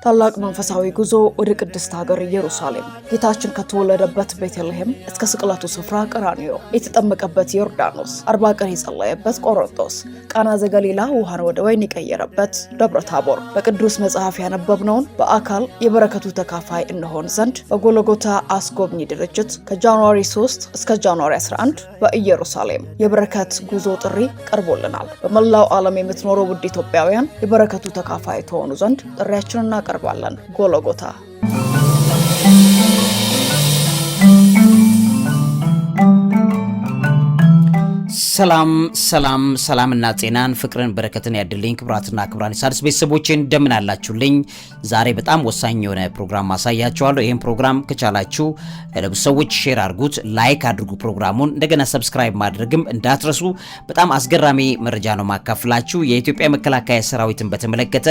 ታላቅ መንፈሳዊ ጉዞ ወደ ቅድስት ሀገር ኢየሩሳሌም፣ ጌታችን ከተወለደበት ቤተልሔም እስከ ስቅለቱ ስፍራ ቀራንዮ፣ የተጠመቀበት ዮርዳኖስ፣ 40 ቀን የጸለየበት ቆሮንቶስ፣ ቃና ዘገሊላ ውሃን ወደ ወይን የቀየረበት ደብረ ታቦር፣ በቅዱስ መጽሐፍ ያነበብነውን በአካል የበረከቱ ተካፋይ እንሆን ዘንድ በጎልጎታ አስጎብኚ ድርጅት ከጃንዋሪ 3 እስከ ጃንዋሪ 11 በኢየሩሳሌም የበረከት ጉዞ ጥሪ ቀርቦልናል። በመላው ዓለም የምትኖሩ ውድ ኢትዮጵያውያን የበረከቱ ተካፋይ ተሆኑ ዘንድ ጥሪያችንን እናቀርባለን። ጎልጎታ ሰላምና ጤናን ፍቅርን በረከትን ያድልኝ። ክብራትና ክብራን ሣድስ ቤተሰቦቼ እንደምን አላችሁልኝ? ዛሬ በጣም ወሳኝ የሆነ ፕሮግራም ማሳያችኋለሁ። ይሄን ፕሮግራም ከቻላችሁ ለብዙ ሰዎች ሼር አድርጉት፣ ላይክ አድርጉ ፕሮግራሙን፣ እንደገና ሰብስክራይብ ማድረግም እንዳትረሱ። በጣም አስገራሚ መረጃ ነው ማካፍላችሁ። የኢትዮጵያ መከላከያ ሰራዊትን በተመለከተ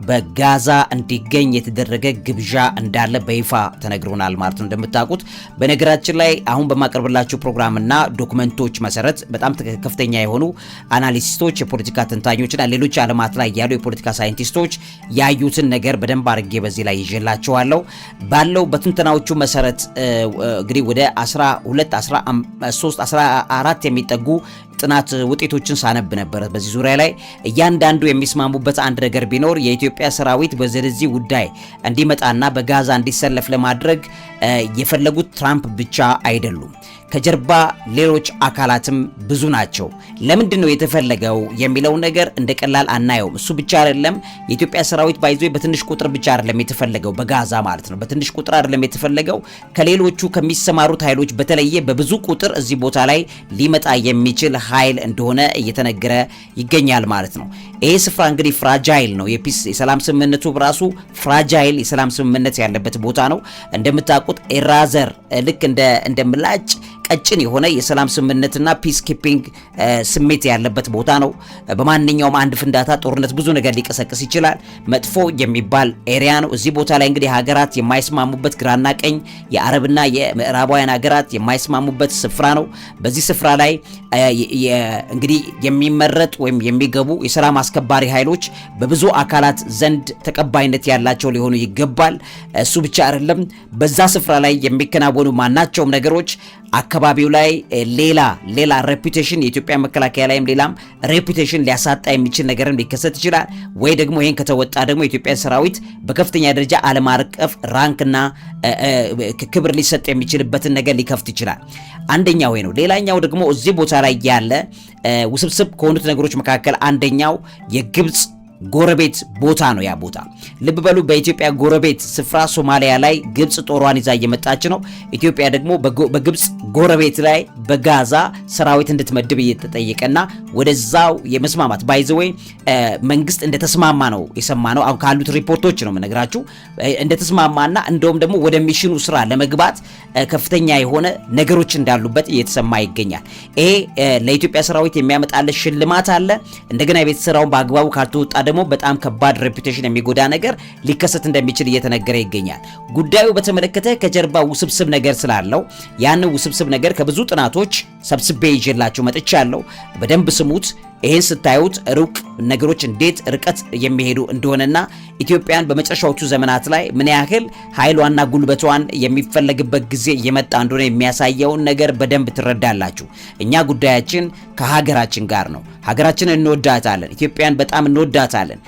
በጋዛ እንዲገኝ የተደረገ ግብዣ እንዳለ በይፋ ተነግሮናል ማለት ነው። እንደምታውቁት በነገራችን ላይ አሁን በማቀርብላችሁ ፕሮግራምና ዶክመንቶች መሰረት በጣም ከፍተኛ የሆኑ አናሊስቶች፣ የፖለቲካ ተንታኞችና ሌሎች ዓለማት ላይ ያሉ የፖለቲካ ሳይንቲስቶች ያዩትን ነገር በደንብ አድርጌ በዚህ ላይ ይዤላችኋለሁ። ባለው በትንተናዎቹ መሰረት እንግዲህ ወደ 12 13 14 የሚጠጉ ጥናት ውጤቶችን ሳነብ ነበር። በዚህ ዙሪያ ላይ እያንዳንዱ የሚስማሙበት አንድ ነገር ቢኖር የኢትዮጵያ ሰራዊት በዚህ ጉዳይ እንዲመጣና በጋዛ እንዲሰለፍ ለማድረግ የፈለጉት ትራምፕ ብቻ አይደሉም። ከጀርባ ሌሎች አካላትም ብዙ ናቸው። ለምንድን ነው የተፈለገው የሚለው ነገር እንደቀላል አናየውም። እሱ ብቻ አይደለም። የኢትዮጵያ ሰራዊት ባይዞ በትንሽ ቁጥር ብቻ አይደለም የተፈለገው በጋዛ ማለት ነው። በትንሽ ቁጥር አይደለም የተፈለገው፣ ከሌሎቹ ከሚሰማሩት ኃይሎች በተለየ በብዙ ቁጥር እዚህ ቦታ ላይ ሊመጣ የሚችል ኃይል እንደሆነ እየተነገረ ይገኛል ማለት ነው። ይሄ ስፍራ እንግዲህ ፍራጃይል ነው። የሰላም ስምምነቱ በራሱ ፍራጃይል የሰላም ስምምነት ያለበት ቦታ ነው። እንደምታውቁት ኤራዘር ልክ እንደ ምላጭ ቀጭን የሆነ የሰላም ስምምነትና ፒስ ኪፒንግ ስሜት ያለበት ቦታ ነው። በማንኛውም አንድ ፍንዳታ ጦርነት ብዙ ነገር ሊቀሰቅስ ይችላል። መጥፎ የሚባል ኤሪያ ነው። እዚህ ቦታ ላይ እንግዲህ ሀገራት የማይስማሙበት፣ ግራና ቀኝ የአረብና የምዕራባውያን ሀገራት የማይስማሙበት ስፍራ ነው። በዚህ ስፍራ ላይ እንግዲህ የሚመረጥ ወይም የሚገቡ የሰላም አስከባሪ ኃይሎች በብዙ አካላት ዘንድ ተቀባይነት ያላቸው ሊሆኑ ይገባል። እሱ ብቻ አይደለም። በዛ ስፍራ ላይ የሚከናወኑ ማናቸውም ነገሮች አካባቢው ላይ ሌላ ሬፑቴሽን የኢትዮጵያ መከላከያ ላይም ሌላም ሬፑቴሽን ሊያሳጣ የሚችል ነገርም ሊከሰት ይችላል። ወይ ደግሞ ይሄን ከተወጣ ደግሞ የኢትዮጵያ ሰራዊት በከፍተኛ ደረጃ ዓለም አቀፍ ራንክና ክብር ሊሰጥ የሚችልበትን ነገር ሊከፍት ይችላል። አንደኛው ነው። ሌላኛው ደግሞ እዚህ ቦታ ላይ ያለ ውስብስብ ከሆኑት ነገሮች መካከል አንደኛው የግብጽ ጎረቤት ቦታ ነው። ያ ቦታ ልብ በሉ፣ በኢትዮጵያ ጎረቤት ስፍራ ሶማሊያ ላይ ግብጽ ጦሯን ይዛ እየመጣች ነው። ኢትዮጵያ ደግሞ በግብጽ ጎረቤት ላይ በጋዛ ሰራዊት እንድትመድብ እየተጠየቀና ወደዛው የመስማማት ባይዘዌይ መንግስት እንደተስማማ ነው የሰማነው። አሁን ካሉት ሪፖርቶች ነው የምነግራችሁ። እንደተስማማና እንደውም ደግሞ ወደ ሚሽኑ ስራ ለመግባት ከፍተኛ የሆነ ነገሮች እንዳሉበት እየተሰማ ይገኛል። ይሄ ለኢትዮጵያ ሰራዊት የሚያመጣለት ሽልማት አለ። እንደገና የቤት ስራውን በአግባቡ ካልተወጣ ደግሞ በጣም ከባድ ሬፑቴሽን የሚጎዳ ነገር ሊከሰት እንደሚችል እየተነገረ ይገኛል። ጉዳዩ በተመለከተ ከጀርባ ውስብስብ ነገር ስላለው ያን ውስብስብ ነገር ከብዙ ጥናቶች ሰብስቤ ይዤላችሁ መጥቻለሁ። በደንብ ስሙት። ይሄን ስታዩት ሩቅ ነገሮች እንዴት ርቀት የሚሄዱ እንደሆነና ኢትዮጵያን በመጨረሻዎቹ ዘመናት ላይ ምን ያህል ኃይሏና ጉልበቷን የሚፈለግበት ጊዜ እየመጣ እንደሆነ የሚያሳየውን ነገር በደንብ ትረዳላችሁ። እኛ ጉዳያችን ከሀገራችን ጋር ነው። ሀገራችንን እንወዳታለን። ኢትዮጵያን በጣም እንወዳታለን።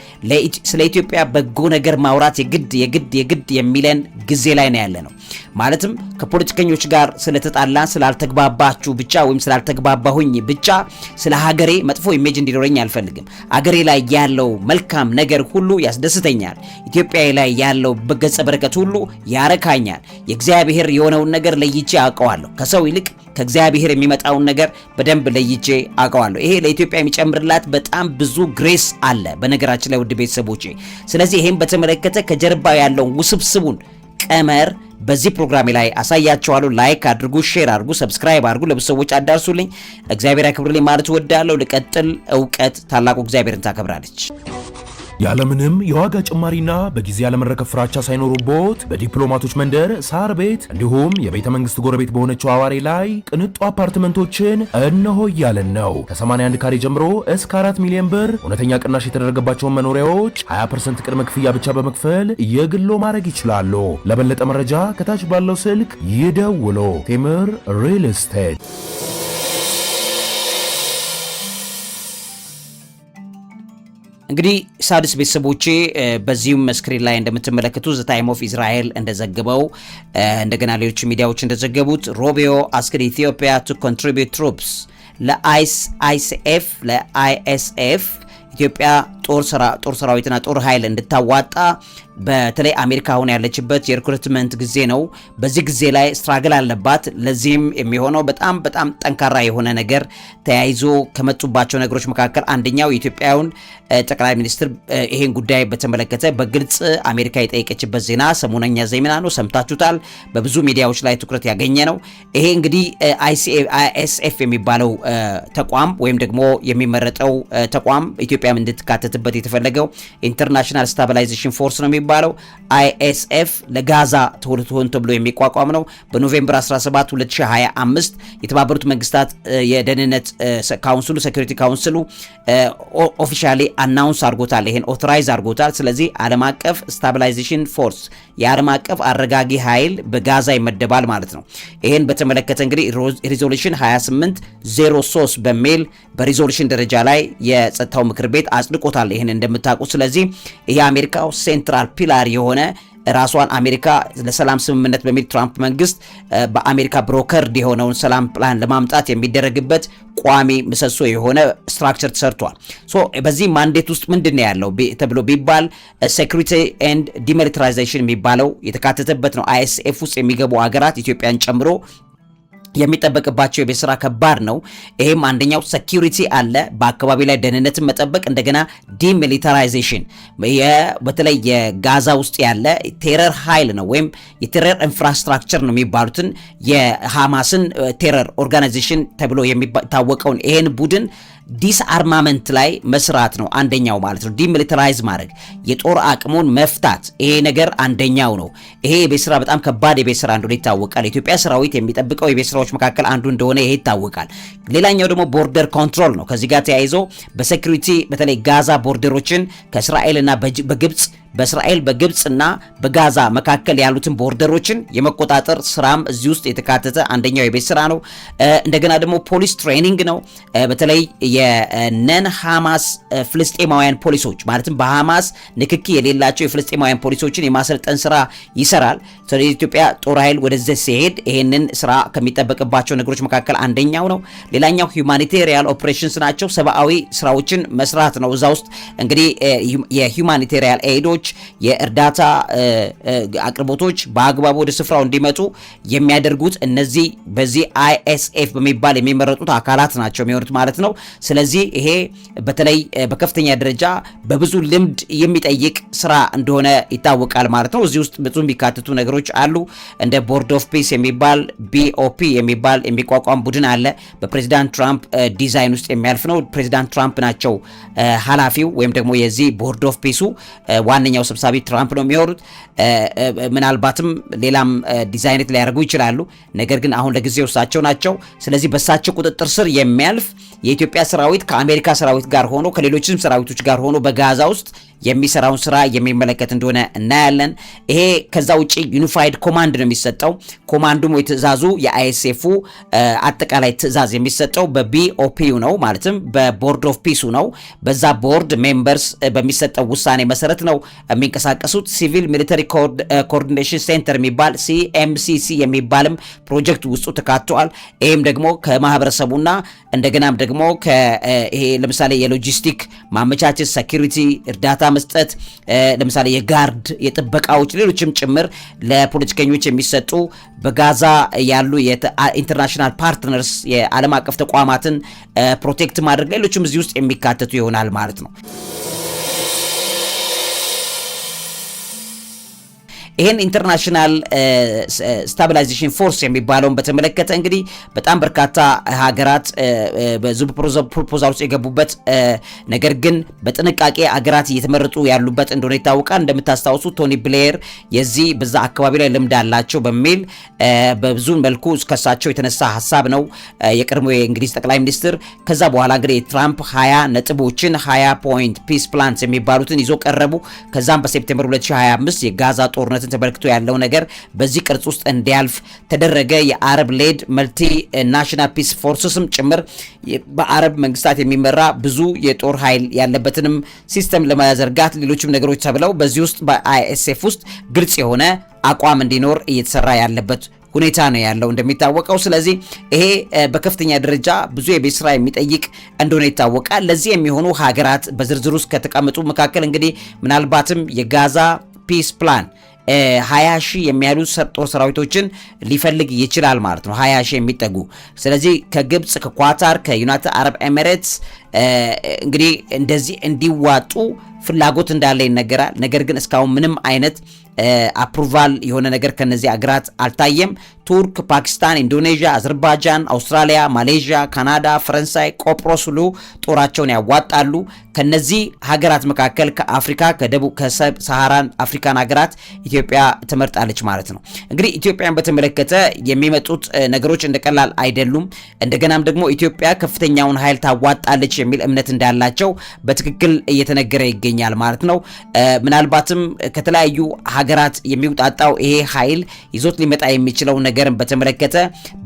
ስለ ኢትዮጵያ በጎ ነገር ማውራት የግድ የሚለን ጊዜ ላይ ነው ያለነው። ማለትም ከፖለቲከኞች ጋር ስለተጣላን ስላልተግባባችሁ ብቻ ወይም ስላልተግባባሁኝ ብቻ ስለ ሀገሬ መጥፎ ኢሜጅ እንዲኖረኝ አልፈልግም። አገሬ ላይ ያለው መልካም ነገር ሁሉ ያስደስተኛል። ኢትዮጵያ ላይ ያለው በገጸ በረከት ሁሉ ያረካኛል። የእግዚአብሔር የሆነውን ነገር ለይቼ አውቀዋለሁ። ከሰው ይልቅ ከእግዚአብሔር የሚመጣውን ነገር በደንብ ለይቼ አውቀዋለሁ። ይሄ ለኢትዮጵያ የሚጨምርላት በጣም ብዙ ግሬስ አለ በነገራችን ላይ ውድ ቤተሰቦቼ። ስለዚህ ይሄን በተመለከተ ከጀርባ ያለውን ውስብስቡን ቀመር በዚህ ፕሮግራም ላይ አሳያችኋለሁ። ላይክ አድርጉ፣ ሼር አድርጉ፣ ሰብስክራይብ አድርጉ፣ ለብዙ ሰዎች አዳርሱልኝ። እግዚአብሔር ያክብርልኝ ማለት ወዳለሁ። ልቀጥል። እውቀት ታላቁ እግዚአብሔርን ታከብራለች። ያለምንም የዋጋ ጭማሪና በጊዜ ያለመረከብ ፍራቻ ሳይኖሩቦት በዲፕሎማቶች መንደር ሳር ቤት እንዲሁም የቤተ መንግስት ጎረቤት በሆነችው አዋሬ ላይ ቅንጡ አፓርትመንቶችን እነሆ እያለን ነው። ከ81 ካሬ ጀምሮ እስከ 4 ሚሊዮን ብር እውነተኛ ቅናሽ የተደረገባቸውን መኖሪያዎች 20% ቅድመ ክፍያ ብቻ በመክፈል የግሎ ማድረግ ይችላሉ። ለበለጠ መረጃ ከታች ባለው ስልክ ይደውሉ። ቴምር ሪል ስቴት። እንግዲህ ሳድስ ቤተሰቦቼ በዚህም ስክሪን ላይ እንደምትመለከቱ ዘ ታይም ኦፍ እስራኤል እንደዘገበው እንደገና ሌሎች ሚዲያዎች እንደዘገቡት ሮቢዮ አስክድ ኢትዮጵያ ቱ ኮንትሪቢዩት ትሩፕስ ለአይኤስኤፍ ኢትዮጵያ ጦር ሰራዊትና ጦር ኃይል እንድታዋጣ በተለይ አሜሪካ አሁን ያለችበት የሪክሩትመንት ጊዜ ነው። በዚህ ጊዜ ላይ ስትራግል አለባት። ለዚህም የሚሆነው በጣም ጠንካራ የሆነ ነገር ተያይዞ ከመጡባቸው ነገሮች መካከል አንደኛው የኢትዮጵያውን ጠቅላይ ሚኒስትር ይሄን ጉዳይ በተመለከተ በግልጽ አሜሪካ የጠየቀችበት ዜና ሰሞነኛ ዜና ነው፣ ሰምታችሁታል። በብዙ ሚዲያዎች ላይ ትኩረት ያገኘ ነው። ይሄ እንግዲህ አይኤስኤፍ የሚባለው ተቋም ወይም ደግሞ የሚመረጠው ተቋም ኢትዮጵያም እንድትካተትበት የተፈለገው ኢንተርናሽናል ስታቢላይዜሽን ፎርስ ነው የሚባለው። አይኤስኤፍ ለጋዛ ሆን ተብሎ የሚቋቋም ነው። በኖቬምበር 17 2025 የተባበሩት መንግስታት የደህንነት ካውንስሉ ሴኩሪቲ ካውንስሉ ኦፊሻሊ አናውንስ አድርጎታል። ይሄን ኦቶራይዝ አድርጎታል። ስለዚህ ዓለም አቀፍ ስታቢላይዜሽን ፎርስ የዓለም አቀፍ አረጋጊ ኃይል በጋዛ ይመደባል ማለት ነው። ይሄን በተመለከተ እንግዲህ ሪዞሉሽን 2803 በሚል በሪዞሉሽን ደረጃ ላይ የጸጥታው ምክር ቤት አጽድቆታል። ይሄን እንደምታውቁ። ስለዚህ ይሄ አሜሪካው ሴንትራል ፒላር የሆነ ራሷን አሜሪካ ለሰላም ስምምነት በሚል ትራምፕ መንግስት በአሜሪካ ብሮከርድ የሆነውን ሰላም ፕላን ለማምጣት የሚደረግበት ቋሚ ምሰሶ የሆነ ስትራክቸር ተሰርቷል። በዚህ ማንዴት ውስጥ ምንድነው ያለው ተብሎ ቢባል ሴኩሪቲ ኤንድ ዲሚሊታራይዜሽን የሚባለው የተካተተበት ነው። አይኤስኤፍ ውስጥ የሚገቡ ሀገራት ኢትዮጵያን ጨምሮ የሚጠበቅባቸው የቤት ስራ ከባድ ነው። ይሄም አንደኛው ሴኩሪቲ አለ፣ በአካባቢ ላይ ደህንነትን መጠበቅ፣ እንደገና ዲሚሊታራይዜሽን በተለይ የጋዛ ውስጥ ያለ ቴረር ኃይል ነው ወይም የቴረር ኢንፍራስትራክቸር ነው የሚባሉትን የሐማስን ቴረር ኦርጋናይዜሽን ተብሎ የሚታወቀውን ይሄን ቡድን ዲስአርማመንት ላይ መስራት ነው አንደኛው ማለት ነው። ዲሚሊታራይዝ ማድረግ የጦር አቅሙን መፍታት ይሄ ነገር አንደኛው ነው። ይሄ የቤት ስራ በጣም ከባድ የቤት ስራ እንደሆነ ይታወቃል። የኢትዮጵያ ሰራዊት የሚጠብቀው የቤት ስራዎች መካከል አንዱ እንደሆነ ይሄ ይታወቃል። ሌላኛው ደግሞ ቦርደር ኮንትሮል ነው። ከዚህ ጋር ተያይዞ በሴኩሪቲ በተለይ ጋዛ ቦርደሮችን ከእስራኤልና በግብጽ በእስራኤል በግብጽና በጋዛ መካከል ያሉትን ቦርደሮችን የመቆጣጠር ስራም እዚህ ውስጥ የተካተተ አንደኛው የቤት ስራ ነው። እንደገና ደግሞ ፖሊስ ትሬኒንግ ነው። በተለይ የነን ሐማስ ፍልስጤማውያን ፖሊሶች ማለትም በሐማስ ንክኪ የሌላቸው የፍልስጤማውያን ፖሊሶችን የማሰልጠን ስራ ይሰራል። ስለዚህ ኢትዮጵያ ጦር ኃይል ወደዚህ ሲሄድ ይሄንን ስራ ከሚጠበቅባቸው ነገሮች መካከል አንደኛው ነው። ሌላኛው ሁማኒቴሪያን ኦፕሬሽንስ ናቸው። ሰብአዊ ስራዎችን መስራት ነው። እዛ ውስጥ እንግዲህ የሁማኒቴሪያን ኤይዶች የእርዳታ አቅርቦቶች በአግባቡ ወደ ስፍራው እንዲመጡ የሚያደርጉት እነዚህ በዚህ አይኤስኤፍ በሚባል የሚመረጡት አካላት ናቸው የሚሆኑት ማለት ነው። ስለዚህ ይሄ በተለይ በከፍተኛ ደረጃ በብዙ ልምድ የሚጠይቅ ስራ እንደሆነ ይታወቃል ማለት ነው። እዚህ ውስጥ ብዙ የሚካተቱ ነገሮች አሉ። እንደ ቦርድ ኦፍ ፒስ የሚባል BOP የሚባል የሚቋቋም ቡድን አለ። በፕሬዚዳንት ትራምፕ ዲዛይን ውስጥ የሚያልፍ ነው። ፕሬዚዳንት ትራምፕ ናቸው ኃላፊው ወይም ደግሞ የዚህ ቦርድ ኦፍ ፒሱ ዋነኛው ሰብሳቢ ትራምፕ ነው የሚሆኑት። ምናልባትም ሌላም ዲዛይነት ሊያደርጉ ይችላሉ። ነገር ግን አሁን ለጊዜው እሳቸው ናቸው። ስለዚህ በእሳቸው ቁጥጥር ስር የሚያልፍ የኢትዮጵያ ሰራዊት ከአሜሪካ ሰራዊት ጋር ሆኖ ከሌሎችም ሰራዊቶች ጋር ሆኖ በጋዛ ውስጥ የሚሰራውን ስራ የሚመለከት እንደሆነ እናያለን። ይሄ ከዛ ውጪ ዩኒፋይድ ኮማንድ ነው የሚሰጠው። ኮማንዱም ወይ ትእዛዙ የአይኤስኤፉ አጠቃላይ ትእዛዝ የሚሰጠው በBOP ነው ማለትም በቦርድ ኦፍ ፒሱ ነው። በዛ ቦርድ ሜምበርስ በሚሰጠው ውሳኔ መሰረት ነው የሚንቀሳቀሱት። ሲቪል ሚሊተሪ ኮኦርዲኔሽን ሴንተር የሚባል CMCC የሚባልም ፕሮጀክት ውስጡ ተካቷል። ይሄም ደግሞ ከማህበረሰቡና እንደገናም ደግሞ ይሄ ለምሳሌ የሎጂስቲክ ማመቻቸት፣ ሴኩሪቲ እርዳታ መስጠት፣ ለምሳሌ የጋርድ የጥበቃዎች ሌሎችም ጭምር ለፖለቲከኞች የሚሰጡ በጋዛ ያሉ የኢንተርናሽናል ፓርትነርስ የዓለም አቀፍ ተቋማትን ፕሮቴክት ማድረግ ሌሎችም እዚህ ውስጥ የሚካተቱ ይሆናል ማለት ነው። ይሄን ኢንተርናሽናል ስታቢላይዜሽን ፎርስ የሚባለውን በተመለከተ እንግዲህ በጣም በርካታ ሀገራት በዙ ፕሮፖዛል ውስጥ የገቡበት ነገር ግን በጥንቃቄ ሀገራት እየተመረጡ ያሉበት እንደሆነ ይታወቃል። እንደምታስታውሱ ቶኒ ብሌር የዚህ በዛ አካባቢ ላይ ልምድ አላቸው በሚል በብዙ መልኩ ከሳቸው የተነሳ ሐሳብ ነው የቀድሞ የእንግሊዝ ጠቅላይ ሚኒስትር። ከዛ በኋላ እንግዲህ ትራምፕ 20 ነጥቦችን 20 ፖይንት ፒስ ፕላንስ የሚባሉትን ይዞ ቀረቡ። ከዛም በሴፕቴምበር 2025 የጋዛ ጦርነትን ተመልክቶ ያለው ነገር በዚህ ቅርጽ ውስጥ እንዲያልፍ ተደረገ። የአረብ ሌድ መልቲ ናሽናል ፒስ ፎርስስም ጭምር በአረብ መንግስታት የሚመራ ብዙ የጦር ኃይል ያለበትንም ሲስተም ለማዘርጋት ሌሎችም ነገሮች ተብለው በዚህ ውስጥ በአይኤስኤፍ ውስጥ ግልጽ የሆነ አቋም እንዲኖር እየተሰራ ያለበት ሁኔታ ነው ያለው እንደሚታወቀው። ስለዚህ ይሄ በከፍተኛ ደረጃ ብዙ የቤት ስራ የሚጠይቅ እንደሆነ ይታወቃል። ለዚህ የሚሆኑ ሀገራት በዝርዝር ውስጥ ከተቀመጡ መካከል እንግዲህ ምናልባትም የጋዛ ፒስ ፕላን 20 ሺህ የሚያሉ ጦር ሰራዊቶችን ሊፈልግ ይችላል ማለት ነው። 20 ሺህ የሚጠጉ ስለዚህ ከግብጽ፣ ከኳታር፣ ከዩናይትድ አረብ ኤሚሬትስ እንግዲህ እንደዚህ እንዲዋጡ ፍላጎት እንዳለ ይነገራል። ነገር ግን እስካሁን ምንም አይነት አፕሩቫል የሆነ ነገር ከነዚህ አገራት አልታየም። ቱርክ፣ ፓኪስታን፣ ኢንዶኔዥያ፣ አዘርባይጃን፣ አውስትራሊያ፣ ማሌዥያ፣ ካናዳ፣ ፈረንሳይ፣ ቆጵሮስ ሁሉ ጦራቸውን ያዋጣሉ። ከነዚህ ሀገራት መካከል ከአፍሪካ ከደቡብ ከሰብ ሰሃራን አፍሪካን ሀገራት ኢትዮጵያ ትመርጣለች ማለት ነው። እንግዲህ ኢትዮጵያን በተመለከተ የሚመጡት ነገሮች እንደቀላል አይደሉም። እንደገናም ደግሞ ኢትዮጵያ ከፍተኛውን ኃይል ታዋጣለች የሚል እምነት እንዳላቸው በትክክል እየተነገረ ይገኛል ማለት ነው። ምናልባትም ከተለያዩ ሀገራት የሚውጣጣው ይሄ ኃይል ይዞት ሊመጣ የሚችለው ነገርን በተመለከተ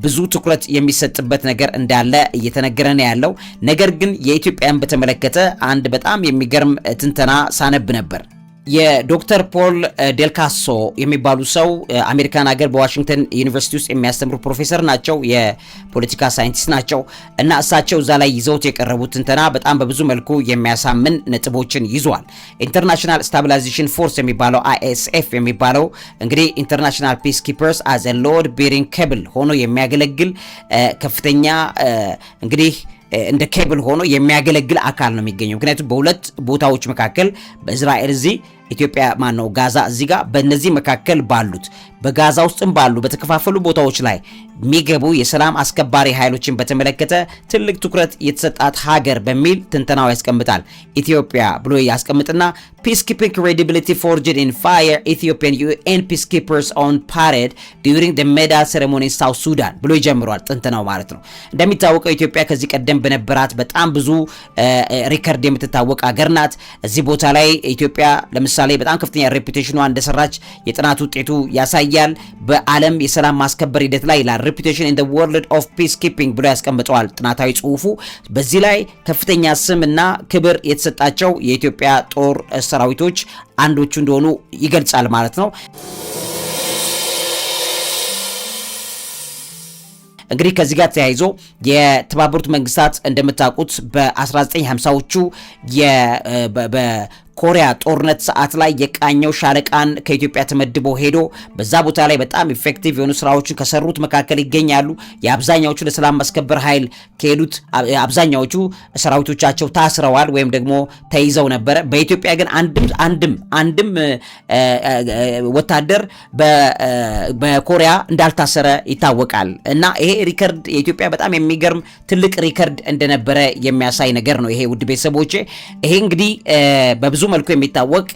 ብዙ ትኩረት የሚሰጥበት ነገር እንዳለ እየተነገረ ነው ያለው። ነገር ግን የኢትዮጵያን በተመለከተ አንድ በጣም የሚገርም ትንተና ሳነብ ነበር። የዶክተር ፖል ዴልካሶ የሚባሉ ሰው አሜሪካን ሀገር በዋሽንግተን ዩኒቨርሲቲ ውስጥ የሚያስተምሩ ፕሮፌሰር ናቸው፣ የፖለቲካ ሳይንቲስት ናቸው እና እሳቸው እዛ ላይ ይዘውት የቀረቡት ትንተና በጣም በብዙ መልኩ የሚያሳምን ነጥቦችን ይዟል። ኢንተርናሽናል ስታቢላይዜሽን ፎርስ የሚባለው አይኤስኤፍ የሚባለው እንግዲህ ኢንተርናሽናል ፒስ ኪፐርስ አዝ ኤ ሎድ ቤሪንግ ኬብል ሆኖ የሚያገለግል ከፍተኛ እንግዲህ እንደ ኬብል ሆኖ የሚያገለግል አካል ነው የሚገኘው። ምክንያቱም በሁለት ቦታዎች መካከል በእስራኤል እዚህ ኢትዮጵያ ማነው ጋዛ እዚህ ጋር በእነዚህ መካከል ባሉት በጋዛ ውስጥም ባሉ በተከፋፈሉ ቦታዎች ላይ የሚገቡ የሰላም አስከባሪ ኃይሎችን በተመለከተ ትልቅ ትኩረት የተሰጣት ሀገር በሚል ትንተናው ያስቀምጣል። ኢትዮጵያ ብሎ ያስቀምጥና peacekeeping credibility forged in fire Ethiopian UN peacekeepers on parade during the medal ceremony in South Sudan ብሎ ይጀምራል ትንተናው ማለት ነው። እንደሚታወቀው ኢትዮጵያ ከዚህ ቀደም በነበራት በጣም ብዙ ሪከርድ የምትታወቅ ሀገር ናት። እዚህ ቦታ ላይ ኢትዮጵያ ለምሳሌ በጣም ከፍተኛ ሬፑቴሽኗ እንደሰራች የጥናት ውጤቱ ያሳያል። በዓለም የሰላም ማስከበር ሂደት ላይ ይላል reputation in the world of peacekeeping ብሎ ያስቀምጠዋል ጥናታዊ ጽሁፉ። በዚህ ላይ ከፍተኛ ስምና ክብር የተሰጣቸው የኢትዮጵያ ጦር ሰራዊቶች አንዶቹ እንደሆኑ ይገልጻል ማለት ነው። እንግዲህ ከዚህ ጋር ተያይዞ የተባበሩት መንግስታት እንደምታውቁት በ1950ዎቹ ኮሪያ ጦርነት ሰዓት ላይ የቃኘው ሻለቃን ከኢትዮጵያ ተመድቦ ሄዶ በዛ ቦታ ላይ በጣም ኢፌክቲቭ የሆኑ ስራዎችን ከሰሩት መካከል ይገኛሉ። የአብዛኛዎቹ ለሰላም ማስከበር ኃይል ከሄዱት አብዛኛዎቹ ሰራዊቶቻቸው ታስረዋል ወይም ደግሞ ተይዘው ነበረ። በኢትዮጵያ ግን አንድም ወታደር በኮሪያ እንዳልታሰረ ይታወቃል። እና ይሄ ሪከርድ የኢትዮጵያ በጣም የሚገርም ትልቅ ሪከርድ እንደነበረ የሚያሳይ ነገር ነው። ይሄ ውድ ቤተሰቦቼ ይሄ እንግዲህ በብዙ መልኩ የሚታወቅ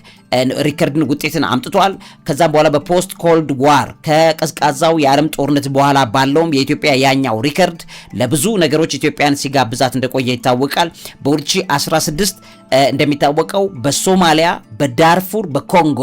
ሪከርድን ውጤትን አምጥቷል። ከዛም በኋላ በፖስት ኮልድ ዋር ከቀዝቃዛው የዓለም ጦርነት በኋላ ባለውም የኢትዮጵያ ያኛው ሪከርድ ለብዙ ነገሮች ኢትዮጵያን ሲጋብዛት እንደቆየ ይታወቃል። በ2016 እንደሚታወቀው በሶማሊያ፣ በዳርፉር፣ በኮንጎ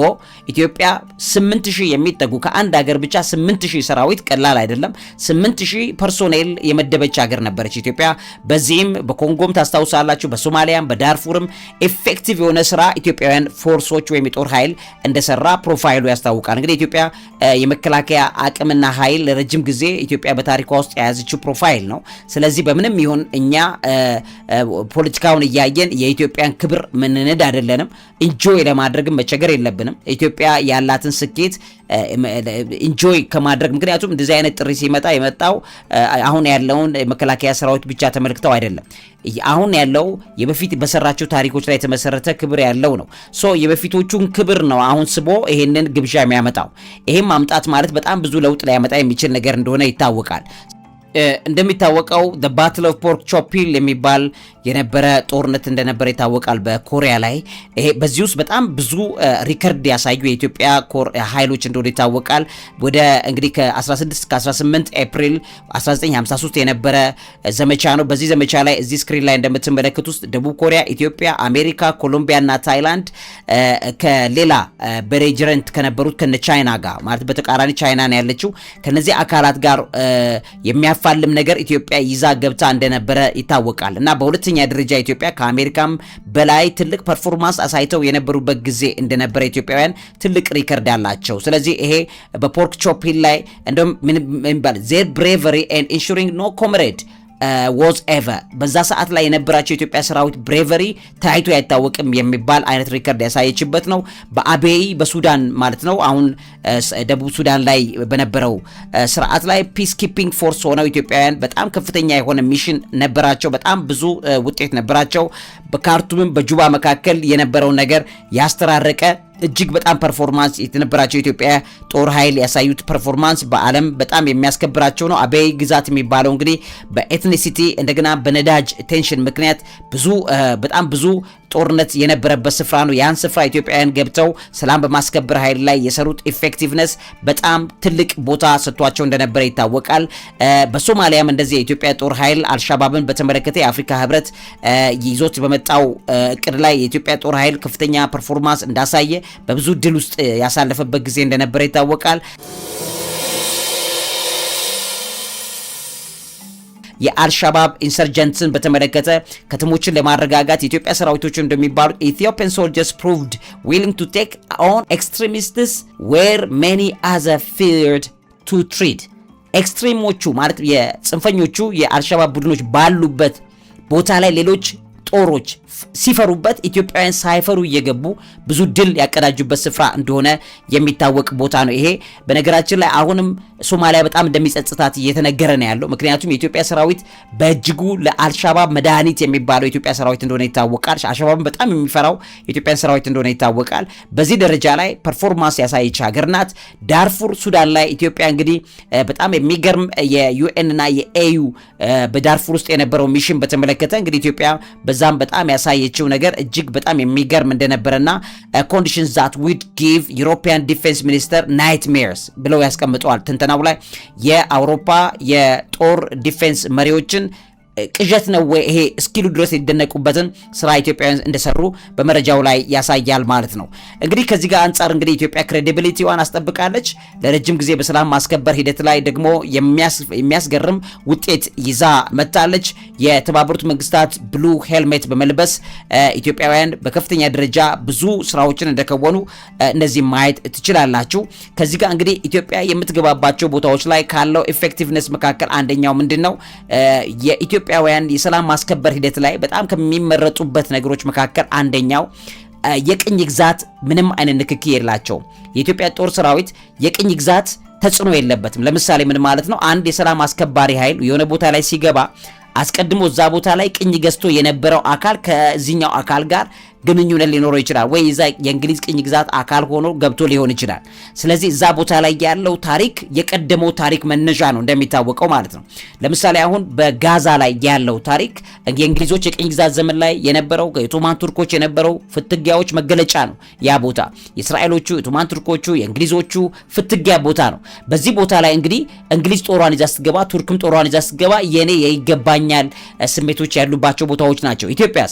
ኢትዮጵያ 8000 የሚጠጉ ከአንድ ሀገር ብቻ 8000 ሰራዊት ቀላል አይደለም 8000 ፐርሶኔል የመደበች ሀገር ነበረች ኢትዮጵያ። በዚህም በኮንጎም ታስታውሳላችሁ፣ በሶማሊያም በዳርፉርም ኢፌክቲቭ የሆነ ስራ ኢትዮጵያውያን ፎርሶች ወይም የጦር ኃይል እንደሰራ ፕሮፋይሉ ያስታውቃል። እንግዲህ ኢትዮጵያ የመከላከያ አቅምና ኃይል ለረጅም ጊዜ ኢትዮጵያ በታሪኳ ውስጥ የያዘችው ፕሮፋይል ነው። ስለዚህ በምንም ይሁን እኛ ፖለቲካውን እያየን የኢትዮጵያን ክብር ምንንድ አይደለንም። ኢንጆይ ለማድረግም መቸገር የለብንም። ኢትዮጵያ ያላትን ስኬት ኢንጆይ ከማድረግ ምክንያቱም እንደዚህ አይነት ጥሪ ሲመጣ የመጣው አሁን ያለውን መከላከያ ሰራዊት ብቻ ተመልክተው አይደለም። አሁን ያለው የበፊት በሰራቸው ታሪኮች ላይ የተመሰረተ ክብር ያለው ነው። ሶ የበፊቶቹን ክብር ነው አሁን ስቦ ይሄንን ግብዣ የሚያመጣው። ይሄም ማምጣት ማለት በጣም ብዙ ለውጥ ሊያመጣ የሚችል ነገር እንደሆነ ይታወቃል። እንደሚታወቀው the battle of pork chop hill የሚባል የነበረ ጦርነት እንደነበረ ይታወቃል በኮሪያ ላይ። ይሄ በዚህ ውስጥ በጣም ብዙ ሪከርድ ያሳዩ የኢትዮጵያ ኃይሎች እንደሆነ ይታወቃል። ወደ እንግዲህ ከ16 እስከ 18 ኤፕሪል 1953 የነበረ ዘመቻ ነው። በዚህ ዘመቻ ላይ እዚህ ስክሪን ላይ እንደምትመለከቱት ውስጥ ደቡብ ኮሪያ፣ ኢትዮጵያ፣ አሜሪካ፣ ኮሎምቢያ እና ታይላንድ ከሌላ በሬጅረንት ከነበሩት ከነ ቻይና ጋር ማለት በተቃራኒ ቻይና ነው ያለችው ከነዚህ አካላት ጋር የሚያፋልም ነገር ኢትዮጵያ ይዛ ገብታ እንደነበረ ይታወቃል። እና በሁለተኛ ደረጃ ኢትዮጵያ ከአሜሪካም በላይ ትልቅ ፐርፎርማንስ አሳይተው የነበሩበት ጊዜ እንደነበረ ኢትዮጵያውያን ትልቅ ሪከርድ አላቸው። ስለዚህ ይሄ በፖርክ ቾፕ ሂል ላይ እንደም ምን ባል their bravery and ensuring no comrade was ever በዛ ሰዓት ላይ የነበራቸው ኢትዮጵያ ሰራዊት ብሬቨሪ ታይቶ አይታወቅም የሚባል አይነት ሪከርድ ያሳየችበት ነው። በአቤይ በሱዳን ማለት ነው አሁን ደቡብ ሱዳን ላይ በነበረው ስርዓት ላይ ፒስ ኪፒንግ ፎርስ ሆነው ኢትዮጵያውያን በጣም ከፍተኛ የሆነ ሚሽን ነበራቸው። በጣም ብዙ ውጤት ነበራቸው። በካርቱምም በጁባ መካከል የነበረው ነገር ያስተራረቀ እጅግ በጣም ፐርፎርማንስ የተነበራቸው ኢትዮጵያ ጦር ኃይል ያሳዩት ፐርፎርማንስ በዓለም በጣም የሚያስከብራቸው ነው። አቤይ ግዛት የሚባለው እንግዲህ በኤትኒሲቲ እንደገና በነዳጅ ቴንሽን ምክንያት በጣም ብዙ ጦርነት የነበረበት ስፍራ ነው። ያን ስፍራ ኢትዮጵያውያን ገብተው ሰላም በማስከበር ኃይል ላይ የሰሩት ኢፌክቲቭነስ በጣም ትልቅ ቦታ ሰጥቷቸው እንደነበረ ይታወቃል። በሶማሊያም እንደዚህ የኢትዮጵያ ጦር ኃይል አልሻባብን በተመለከተ የአፍሪካ ህብረት ይዞት በመጣው እቅድ ላይ የኢትዮጵያ ጦር ኃይል ከፍተኛ ፐርፎርማንስ እንዳሳየ በብዙ ድል ውስጥ ያሳለፈበት ጊዜ እንደነበረ ይታወቃል። የአልሻባብ ኢንሰርጀንትስን በተመለከተ ከተሞችን ለማረጋጋት የኢትዮጵያ ሰራዊቶች እንደሚባሉት Ethiopian soldiers proved willing to take on extremists where many others feared to tread. ኤክስትሪሞቹ ማለት የጽንፈኞቹ የአልሻባብ ቡድኖች ባሉበት ቦታ ላይ ሌሎች ጦሮች ሲፈሩበት ኢትዮጵያውያን ሳይፈሩ እየገቡ ብዙ ድል ያቀዳጁበት ስፍራ እንደሆነ የሚታወቅ ቦታ ነው። ይሄ በነገራችን ላይ አሁንም ሶማሊያ በጣም እንደሚጸጽታት እየተነገረ ነው ያለው። ምክንያቱም የኢትዮጵያ ሰራዊት በእጅጉ ለአልሻባብ መድኃኒት የሚባለው የኢትዮጵያ ሰራዊት እንደሆነ ይታወቃል። አልሻባብን በጣም የሚፈራው የኢትዮጵያን ሰራዊት እንደሆነ ይታወቃል። በዚህ ደረጃ ላይ ፐርፎርማንስ ያሳየች ሀገር ናት። ዳርፉር ሱዳን ላይ ኢትዮጵያ እንግዲህ በጣም የሚገርም የዩኤን እና የኤዩ በዳርፉር ውስጥ የነበረው ሚሽን በተመለከተ እንግዲህ ኢትዮጵያ በዛም በጣም ያሳየችው ነገር እጅግ በጣም የሚገርም እንደነበረና conditions that would give European Defense Minister nightmares ብለው ያስቀምጠዋል ትንተናው ላይ የአውሮፓ የጦር ዲፌንስ መሪዎችን ቅዠት ነው ወይ ይሄ እስኪሉ ድረስ ይደነቁበትን ስራ ኢትዮጵያውያን እንደሰሩ በመረጃው ላይ ያሳያል ማለት ነው። እንግዲህ ከዚህ ጋር አንፃር እንግዲህ ኢትዮጵያ ክሬዲቢሊቲዋን አስጠብቃለች። ለረጅም ጊዜ በሰላም ማስከበር ሂደት ላይ ደግሞ የሚያስገርም ውጤት ይዛ መጣለች። የተባበሩት መንግስታት ብሉ ሄልሜት በመልበስ ኢትዮጵያውያን በከፍተኛ ደረጃ ብዙ ስራዎችን እንደከወኑ እነዚህ ማየት ትችላላችሁ። ከዚህ ጋር እንግዲህ ኢትዮጵያ የምትገባባቸው ቦታዎች ላይ ካለው ኢፌክቲቭነስ መካከል አንደኛው ምንድነው የኢትዮጵያውያን የሰላም ማስከበር ሂደት ላይ በጣም ከሚመረጡበት ነገሮች መካከል አንደኛው የቅኝ ግዛት ምንም አይነት ንክኪ የላቸው። የኢትዮጵያ ጦር ሰራዊት የቅኝ ግዛት ተጽዕኖ የለበትም። ለምሳሌ ምን ማለት ነው? አንድ የሰላም አስከባሪ ኃይል የሆነ ቦታ ላይ ሲገባ አስቀድሞ እዛ ቦታ ላይ ቅኝ ገዝቶ የነበረው አካል ከዚህኛው አካል ጋር ግንኙነት ሊኖረው ይችላል ወይ እዛ የእንግሊዝ ቅኝ ግዛት አካል ሆኖ ገብቶ ሊሆን ይችላል። ስለዚህ እዛ ቦታ ላይ ያለው ታሪክ የቀደመው ታሪክ መነሻ ነው እንደሚታወቀው ማለት ነው። ለምሳሌ አሁን በጋዛ ላይ ያለው ታሪክ የእንግሊዞች የቅኝ ግዛት ዘመን ላይ የነበረው የኦቶማን ቱርኮች የነበረው ፍትጊያዎች መገለጫ ነው። ያ ቦታ የእስራኤሎቹ፣ የኦቶማን ቱርኮቹ፣ የእንግሊዞቹ ፍትጊያ ቦታ ነው። በዚህ ቦታ ላይ እንግዲህ እንግሊዝ ጦሯን ይዛ ስትገባ፣ ቱርክም ጦሯን ይዛ ስትገባ የኔ ይገባኛል ስሜቶች ያሉባቸው ቦታዎች ናቸው። ኢትዮጵያ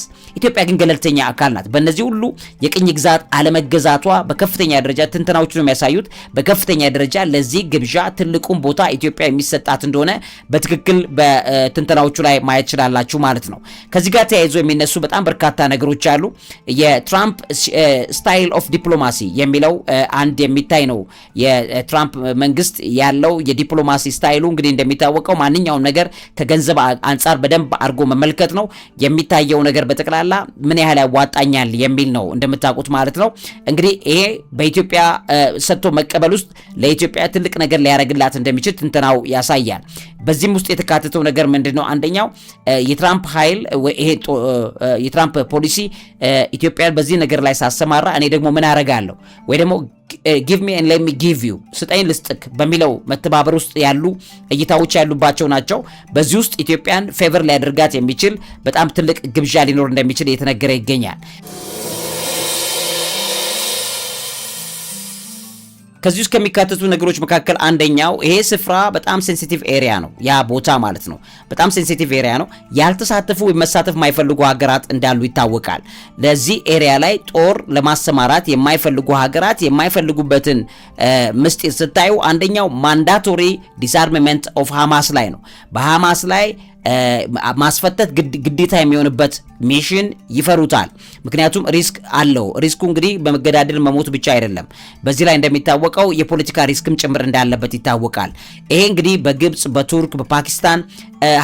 ግን ገለልተኛ አካል ናት። በእነዚህ ሁሉ የቅኝ ግዛት አለመገዛቷ በከፍተኛ ደረጃ ትንተናዎቹ ነው የሚያሳዩት። በከፍተኛ ደረጃ ለዚህ ግብዣ ትልቁን ቦታ ኢትዮጵያ የሚሰጣት እንደሆነ በትክክል በትንተናዎቹ ላይ ማየት ይችላላችሁ ማለት ነው። ከዚህ ጋር ተያይዞ የሚነሱ በጣም በርካታ ነገሮች አሉ። የትራምፕ ስታይል ኦፍ ዲፕሎማሲ የሚለው አንድ የሚታይ ነው። የትራምፕ መንግስት ያለው የዲፕሎማሲ ስታይሉ እንግዲህ እንደሚታወቀው ማንኛውም ነገር ከገንዘብ አንጻር በደንብ አድርጎ መመልከት ነው የሚታየው ነገር በጠቅላላ ምን ያህል ያዋጣኛል ይገኛል የሚል ነው እንደምታውቁት ማለት ነው። እንግዲህ ይሄ በኢትዮጵያ ሰጥቶ መቀበል ውስጥ ለኢትዮጵያ ትልቅ ነገር ሊያደርግላት እንደሚችል ትንተናው ያሳያል። በዚህም ውስጥ የተካተተው ነገር ምንድነው? አንደኛው የትራምፕ ኃይል ይሄ የትራምፕ ፖሊሲ ኢትዮጵያን በዚህ ነገር ላይ ሳሰማራ እኔ ደግሞ ምን አረጋለሁ ወይ ደግሞ give me and let me give you ስጠኝ ልስጥክ በሚለው መተባበር ውስጥ ያሉ እይታዎች ያሉባቸው ናቸው። በዚህ ውስጥ ኢትዮጵያን ፌቨር ሊያደርጋት የሚችል በጣም ትልቅ ግብዣ ሊኖር እንደሚችል እየተነገረ ይገኛል። ከዚህ ውስጥ ከሚካተቱ ነገሮች መካከል አንደኛው ይሄ ስፍራ በጣም ሴንሲቲቭ ኤሪያ ነው። ያ ቦታ ማለት ነው በጣም ሴንሲቲቭ ኤሪያ ነው። ያልተሳተፉ መሳተፍ የማይፈልጉ ሀገራት እንዳሉ ይታወቃል። ለዚህ ኤሪያ ላይ ጦር ለማሰማራት የማይፈልጉ ሀገራት የማይፈልጉበትን ምስጢር ስታዩ አንደኛው ማንዳቶሪ ዲስአርማመንት ኦፍ ሃማስ ላይ ነው። በሃማስ ላይ ማስፈተት ግዴታ የሚሆንበት ሚሽን ይፈሩታል። ምክንያቱም ሪስክ አለው። ሪስኩ እንግዲህ በመገዳደል መሞት ብቻ አይደለም። በዚህ ላይ እንደሚታወቀው የፖለቲካ ሪስክም ጭምር እንዳለበት ይታወቃል። ይሄ እንግዲህ በግብጽ፣ በቱርክ፣ በፓኪስታን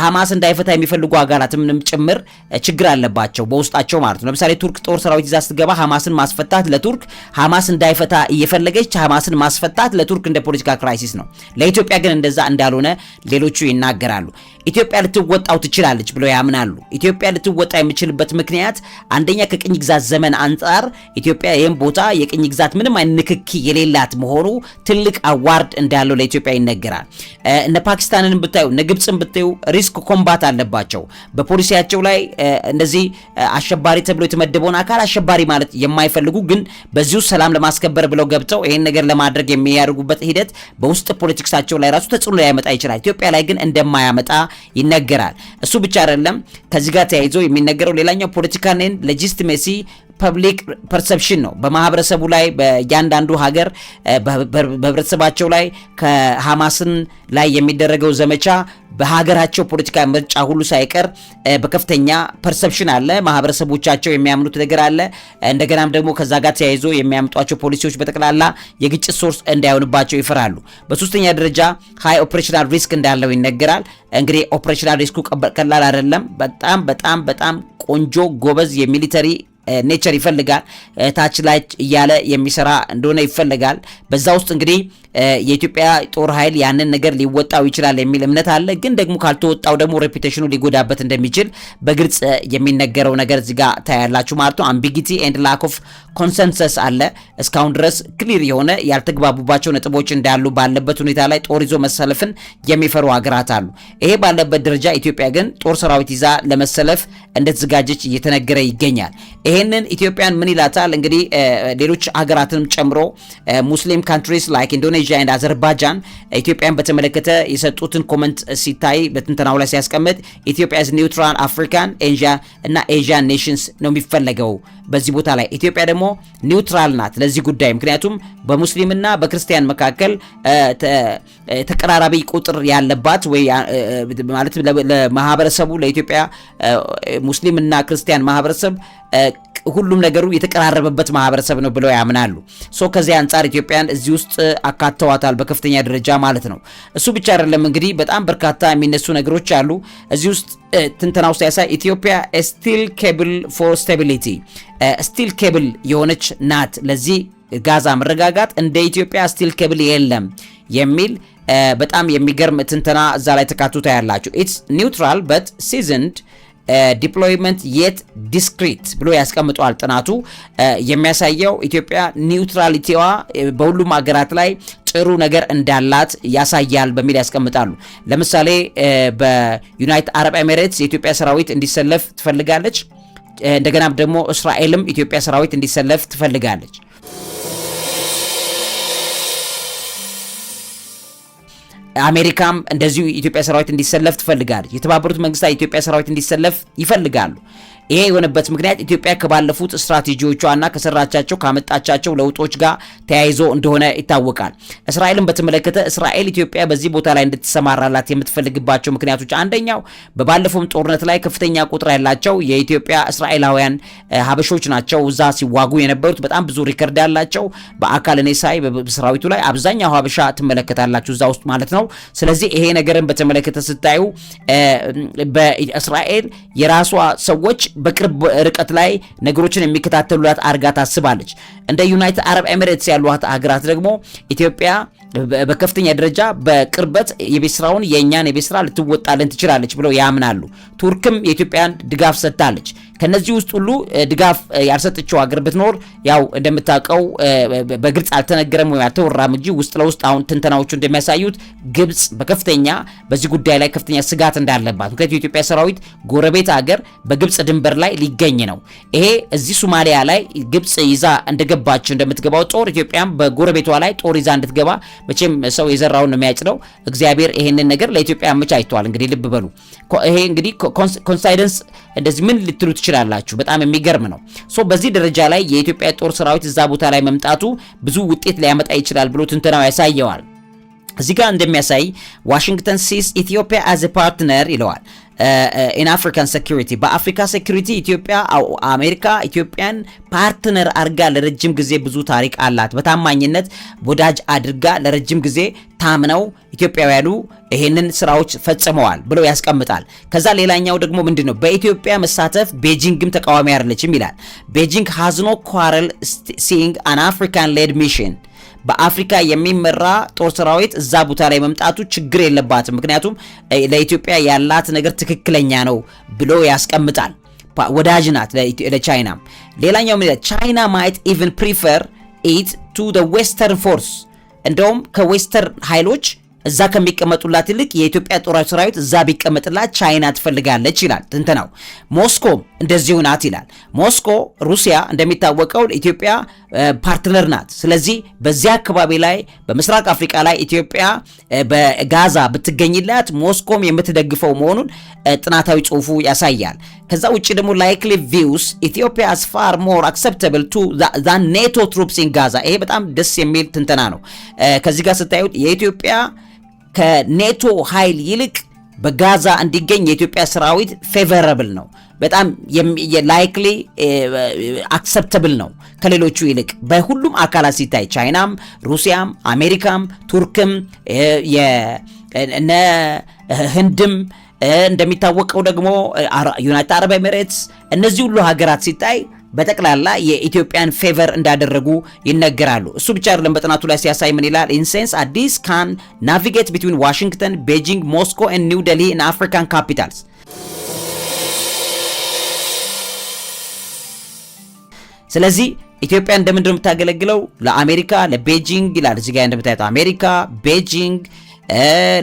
ሃማስ እንዳይፈታ የሚፈልጉ ሀገራትም ጭምር ችግር አለባቸው በውስጣቸው ማለት ነው። ለምሳሌ ቱርክ ጦር ሰራዊት ይዛ ስትገባ ሃማስን ማስፈታት ለቱርክ ሃማስ እንዳይፈታ እየፈለገች ሃማስን ማስፈታት ለቱርክ እንደ ፖለቲካ ክራይሲስ ነው። ለኢትዮጵያ ግን እንደዛ እንዳልሆነ ሌሎቹ ይናገራሉ። ኢትዮጵያ ልትወጣው ትችላለች ብለው ያምናሉ። ኢትዮጵያ ልትወጣ የሚችልበት ምክንያት አንደኛ ከቅኝ ግዛት ዘመን አንጻር ኢትዮጵያ ይህም ቦታ የቅኝ ግዛት ምንም አይነት ንክኪ የሌላት መሆኑ ትልቅ አዋርድ እንዳለው ለኢትዮጵያ ይነገራል። እነ ፓኪስታንን ብታዩ እነ ግብጽን ብታዩ ሪስክ ኮምባት አለባቸው። በፖሊሲያቸው ላይ እንደዚህ አሸባሪ ተብሎ የተመደበውን አካል አሸባሪ ማለት የማይፈልጉ ግን በዚሁ ሰላም ለማስከበር ብለው ገብተው ይሄን ነገር ለማድረግ የሚያደርጉበት ሂደት በውስጥ ፖለቲክሳቸው ላይ ራሱ ተጽዕኖ ሊያመጣ ይችላል። ኢትዮጵያ ላይ ግን እንደማያመጣ ይነገራል። እሱ ብቻ አይደለም። ከዚህ ጋር ተያይዞ የሚነገረው ሌላኛው ፖለቲካል ኤንድ ሌጂቲሜሲ ፐብሊክ ፐርሰፕሽን ነው። በማህበረሰቡ ላይ በእያንዳንዱ ሀገር በህብረተሰባቸው ላይ ከሃማስን ላይ የሚደረገው ዘመቻ በሀገራቸው ፖለቲካ ምርጫ ሁሉ ሳይቀር በከፍተኛ ፐርሰፕሽን አለ። ማህበረሰቦቻቸው የሚያምኑት ነገር አለ። እንደገናም ደግሞ ከዛ ጋር ተያይዞ የሚያምጧቸው ፖሊሲዎች በጠቅላላ የግጭት ሶርስ እንዳይሆንባቸው ይፈራሉ። በሶስተኛ ደረጃ ሃይ ኦፕሬሽናል ሪስክ እንዳለው ይነገራል። እንግዲህ ኦፕሬሽናል ሪስኩ ቀላል አይደለም። በጣም በጣም በጣም ቆንጆ ጎበዝ የሚሊተሪ ኔቸር ይፈልጋል። ታች ላይ እያለ የሚሰራ እንደሆነ ይፈልጋል። በዛ ውስጥ እንግዲህ የኢትዮጵያ ጦር ኃይል ያንን ነገር ሊወጣው ይችላል የሚል እምነት አለ። ግን ደግሞ ካልተወጣው ደግሞ ሬፑቴሽኑ ሊጎዳበት እንደሚችል በግልጽ የሚነገረው ነገር እዚህ ጋር ታያላችሁ ማለት ነው። አምቢጊቲ ኤንድ ላክ ኦፍ ኮንሰንሰስ አለ። እስካሁን ድረስ ክሊር የሆነ ያልተግባቡባቸው ነጥቦች እንዳሉ ባለበት ሁኔታ ላይ ጦር ይዞ መሰለፍን የሚፈሩ ሀገራት አሉ። ይሄ ባለበት ደረጃ ኢትዮጵያ ግን ጦር ሰራዊት ይዛ ለመሰለፍ እንደተዘጋጀች እየተነገረ ይገኛል። ይሄንን ኢትዮጵያን ምን ይላታል እንግዲህ ሌሎች ሀገራትንም ጨምሮ ሙስሊም ካንትሪስ ላይክ ኢንዶኔዥያ እና አዘርባይጃን ኢትዮጵያን በተመለከተ የሰጡትን ኮመንት ሲታይ በትንተናው ላይ ሲያስቀምጥ ኢትዮጵያ is neutral African Asia እና Asian nations ነው የሚፈለገው በዚህ ቦታ ላይ። ኢትዮጵያ ደግሞ ኒውትራል ናት ለዚህ ጉዳይ። ምክንያቱም በሙስሊምና በክርስቲያን መካከል ተቀራራቢ ቁጥር ያለባት ወይ ማለት ለማህበረሰቡ ለኢትዮጵያ ሙስሊምና ክርስቲያን ማህበረሰብ ሁሉም ነገሩ የተቀራረበበት ማህበረሰብ ነው ብለው ያምናሉ። ከዚህ አንጻር ኢትዮጵያን እዚህ ውስጥ አካተዋታል በከፍተኛ ደረጃ ማለት ነው። እሱ ብቻ አይደለም እንግዲህ በጣም በርካታ የሚነሱ ነገሮች አሉ እዚህ ውስጥ ትንተናው ሲያሳይ ኢትዮጵያ still capable for stability still capable የሆነች ናት ለዚህ ጋዛ መረጋጋት እንደ ኢትዮጵያ still capable የለም የሚል በጣም የሚገርም ትንተና እዛ ላይ ተካቱታ ያላችሁ it's neutral but seasoned ዲፕሎይመንት የት ዲስክሪት ብሎ ያስቀምጧል ጥናቱ። የሚያሳየው ኢትዮጵያ ኒውትራሊቲዋ በሁሉም ሀገራት ላይ ጥሩ ነገር እንዳላት ያሳያል በሚል ያስቀምጣሉ። ለምሳሌ በዩናይትድ አረብ ኤሚሬትስ የኢትዮጵያ ሰራዊት እንዲሰለፍ ትፈልጋለች። እንደገና ደግሞ እስራኤልም ኢትዮጵያ ሰራዊት እንዲሰለፍ ትፈልጋለች። አሜሪካም እንደዚሁ ኢትዮጵያ ሰራዊት እንዲሰለፍ ትፈልጋለች። የተባበሩት መንግስታት ኢትዮጵያ ሰራዊት እንዲሰለፍ ይፈልጋሉ። ይሄ የሆነበት ምክንያት ኢትዮጵያ ከባለፉት ስትራቴጂዎቿና ከሰራቻቸው ካመጣቻቸው ለውጦች ጋር ተያይዞ እንደሆነ ይታወቃል። እስራኤልን በተመለከተ እስራኤል ኢትዮጵያ በዚህ ቦታ ላይ እንድትሰማራላት የምትፈልግባቸው ምክንያቶች አንደኛው በባለፈውም ጦርነት ላይ ከፍተኛ ቁጥር ያላቸው የኢትዮጵያ እስራኤላውያን ሀበሾች ናቸው እዛ ሲዋጉ የነበሩት። በጣም ብዙ ሪከርድ ያላቸው በአካል እኔ ሳይ በሰራዊቱ ላይ አብዛኛው ሀበሻ ትመለከታላችሁ እዛ ውስጥ ማለት ነው። ስለዚህ ይሄ ነገርን በተመለከተ ስታዩ በእስራኤል የራሷ ሰዎች በቅርብ ርቀት ላይ ነገሮችን የሚከታተሉላት አርጋ ታስባለች። እንደ ዩናይትድ አረብ ኤሚሬትስ ያሉ ሀገራት ደግሞ ኢትዮጵያ በከፍተኛ ደረጃ በቅርበት የቤት ስራውን የኛን የቤት ስራ ልትወጣልን ትችላለች ብለው ያምናሉ። ቱርክም የኢትዮጵያን ድጋፍ ሰጥታለች። ከነዚህ ውስጥ ሁሉ ድጋፍ ያልሰጠችው ሀገር ብትኖር ያው እንደምታውቀው በግልጽ አልተነገረም ወይ አልተወራም እንጂ ውስጥ ለውስጥ አሁን ትንተናዎቹ እንደሚያሳዩት ግብጽ በከፍተኛ በዚህ ጉዳይ ላይ ከፍተኛ ስጋት እንዳለባት። ምክንያቱም የኢትዮጵያ ሰራዊት ጎረቤት ሀገር በግብጽ ድንበር ላይ ሊገኝ ነው። ይሄ እዚህ ሶማሊያ ላይ ግብጽ ይዛ እንደገባች እንደምትገባው ጦር ኢትዮጵያም በጎረቤቷ ላይ ጦር ይዛ እንድትገባ መቼም ሰው የዘራውን ነው የሚያጭደው። እግዚአብሔር ይሄንን ነገር ለኢትዮጵያ አመቻችቷል። እንግዲህ ልብ በሉ። ይሄ እንግዲህ ኮንሳይደንስ እንደዚህ ምን ልትሉ ትችላላችሁ? በጣም የሚገርም ነው። በዚህ ደረጃ ላይ የኢትዮጵያ ጦር ሰራዊት እዛ ቦታ ላይ መምጣቱ ብዙ ውጤት ሊያመጣ ይችላል ብሎ ትንተናው ያሳየዋል። እዚህ ጋር እንደሚያሳይ ዋሽንግተን ሲስ ኢትዮጵያ as a partner ይለዋል in African security በአፍሪካ ሴኩሪቲ ኢትዮጵያ አሜሪካ ኢትዮጵያን ፓርትነር አድርጋ ለረጅም ጊዜ ብዙ ታሪክ አላት። በታማኝነት ወዳጅ አድርጋ ለረጅም ጊዜ ታምነው ኢትዮጵያውያኑ ይሄንን ስራዎች ፈጽመዋል ብሎ ያስቀምጣል። ከዛ ሌላኛው ደግሞ ምንድነው በኢትዮጵያ መሳተፍ ቤጂንግም ተቃዋሚ አይደለችም ይላል። ቤጂንግ has no quarrel seeing an African led mission በአፍሪካ የሚመራ ጦር ሰራዊት እዛ ቦታ ላይ መምጣቱ ችግር የለባትም፣ ምክንያቱም ለኢትዮጵያ ያላት ነገር ትክክለኛ ነው ብሎ ያስቀምጣል። ወዳጅ ናት ለቻይና። ሌላኛው ቻይና might even prefer it to the western force እንደውም ከዌስተርን ኃይሎች እዛ ከሚቀመጡላት ይልቅ የኢትዮጵያ ጦር ሰራዊት እዛ ቢቀመጥላት ቻይና ትፈልጋለች ይላል ትንተናው። ሞስኮም እንደዚሁ ናት ይላል። ሞስኮ ሩሲያ እንደሚታወቀው ኢትዮጵያ ፓርትነር ናት። ስለዚህ በዚያ አካባቢ ላይ በምስራቅ አፍሪካ ላይ ኢትዮጵያ በጋዛ ብትገኝላት ሞስኮም የምትደግፈው መሆኑን ጥናታዊ ጽሑፉ ያሳያል። ከዛ ውጪ ደግሞ likely views Ethiopia as far more acceptable to than NATO troops in Gaza ይሄ በጣም ደስ የሚል ትንተና ነው። ከዚህ ጋር ስታዩት የኢትዮጵያ ከኔቶ ኃይል ይልቅ በጋዛ እንዲገኝ የኢትዮጵያ ሰራዊት ፌቨረብል ነው፣ በጣም ላይክሊ አክሰፕተብል ነው ከሌሎቹ ይልቅ በሁሉም አካላት ሲታይ ቻይናም፣ ሩሲያም፣ አሜሪካም፣ ቱርክም ህንድም እንደሚታወቀው ደግሞ ዩናይትድ አረብ ኤሚሬትስ እነዚህ ሁሉ ሀገራት ሲታይ በጠቅላላ የኢትዮጵያን ፌቨር እንዳደረጉ ይነገራሉ። እሱ ብቻ አይደለም። በጥናቱ ላይ ሲያሳይ ምን ይላል? in sense this can navigate between Washington, Beijing, Moscow and New Delhi in African capitals ስለዚህ ኢትዮጵያ እንደምንድነው የምታገለግለው? ለአሜሪካ፣ ለቤጂንግ ይላል እዚህ ጋር እንደምታዩት አሜሪካ፣ ቤጂንግ፣